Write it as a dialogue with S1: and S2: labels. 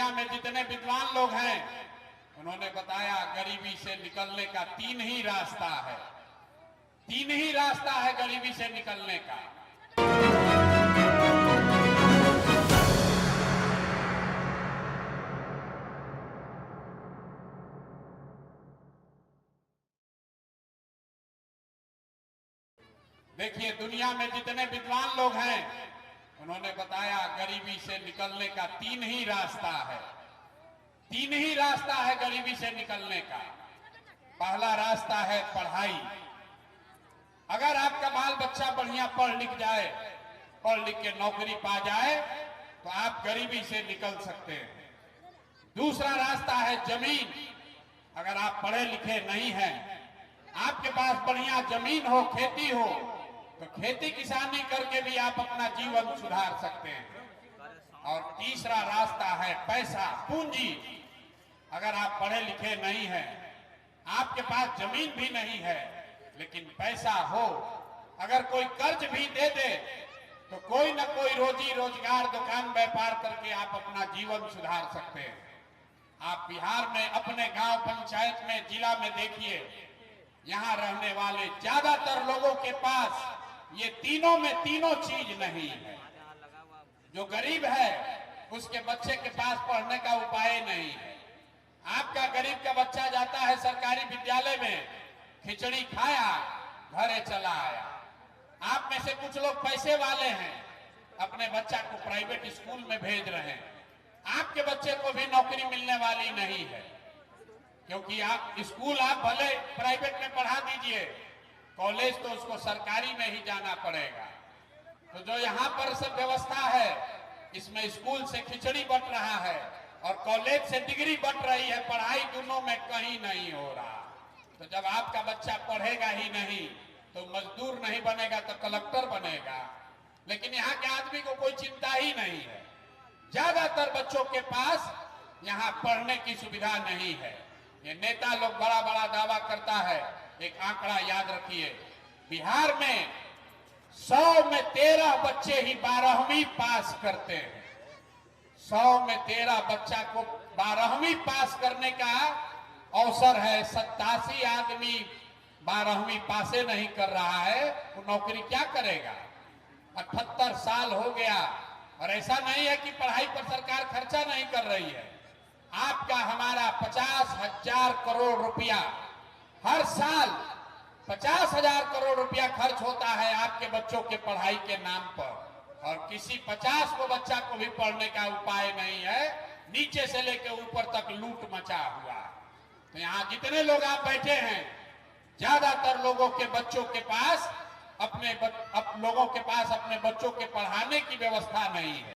S1: दुनिया में जितने विद्वान लोग हैं उन्होंने बताया गरीबी से निकलने का तीन ही रास्ता है, तीन ही रास्ता है गरीबी से निकलने का। देखिए दुनिया में जितने विद्वान लोग हैं उन्होंने बताया गरीबी से निकलने का तीन ही रास्ता है, तीन ही रास्ता है गरीबी से निकलने का। पहला रास्ता है पढ़ाई। अगर आपका बाल बच्चा बढ़िया पढ़ लिख जाए, पढ़ लिख के नौकरी पा जाए तो आप गरीबी से निकल सकते हैं। दूसरा रास्ता है जमीन। अगर आप पढ़े लिखे नहीं हैं, आपके पास बढ़िया जमीन हो, खेती हो, तो खेती किसानी करके भी आप अपना जीवन सुधार सकते हैं। और तीसरा रास्ता है पैसा, पूंजी। अगर आप पढ़े लिखे नहीं हैं, आपके पास जमीन भी नहीं है, लेकिन पैसा हो, अगर कोई कर्ज भी दे दे तो कोई ना कोई रोजी रोजगार, दुकान व्यापार करके आप अपना जीवन सुधार सकते हैं। आप बिहार में अपने गांव पंचायत में, जिला में देखिए, यहां रहने वाले ज्यादातर लोगों के पास ये तीनों में तीनों चीज नहीं है। जो गरीब है उसके बच्चे के पास पढ़ने का उपाय नहीं है। आपका गरीब का बच्चा जाता है सरकारी विद्यालय में, खिचड़ी खाया, घरे चला आया। आप में से कुछ लोग पैसे वाले हैं, अपने बच्चा को प्राइवेट स्कूल में भेज रहे हैं। आपके बच्चे को भी नौकरी मिलने वाली नहीं है, क्योंकि आप स्कूल आप भले प्राइवेट में पढ़ा दीजिए, कॉलेज तो उसको सरकारी में ही जाना पड़ेगा। तो जो यहाँ पर सब व्यवस्था है, इसमें स्कूल से खिचड़ी बंट रहा है और कॉलेज से डिग्री बंट रही है, पढ़ाई दोनों में कहीं नहीं हो रहा। तो जब आपका बच्चा पढ़ेगा ही नहीं तो मजदूर नहीं बनेगा तो कलेक्टर बनेगा। लेकिन यहाँ के आदमी को कोई चिंता ही नहीं है। ज्यादातर बच्चों के पास यहाँ पढ़ने की सुविधा नहीं है। ये नेता लोग बड़ा बड़ा दावा करता है। एक आंकड़ा याद रखिए, बिहार में 100 में 13 बच्चे ही 12वीं पास करते हैं। 100 में 13 बच्चा को 12वीं पास करने का अवसर है। 87 आदमी 12वीं पासे नहीं कर रहा है, वो नौकरी क्या करेगा? 78 साल हो गया और ऐसा नहीं है कि पढ़ाई पर सरकार खर्चा नहीं कर रही है। आपका हमारा 50,000 करोड़ रुपया हर साल 50,000 करोड़ रुपया खर्च होता है आपके बच्चों के पढ़ाई के नाम पर, और किसी 50 को बच्चा को भी पढ़ने का उपाय नहीं है। नीचे से लेकर ऊपर तक लूट मचा हुआ। तो यहाँ जितने लोग आप बैठे हैं, ज्यादातर लोगों के बच्चों के पास अपने बच्चों के पढ़ाने की व्यवस्था नहीं है।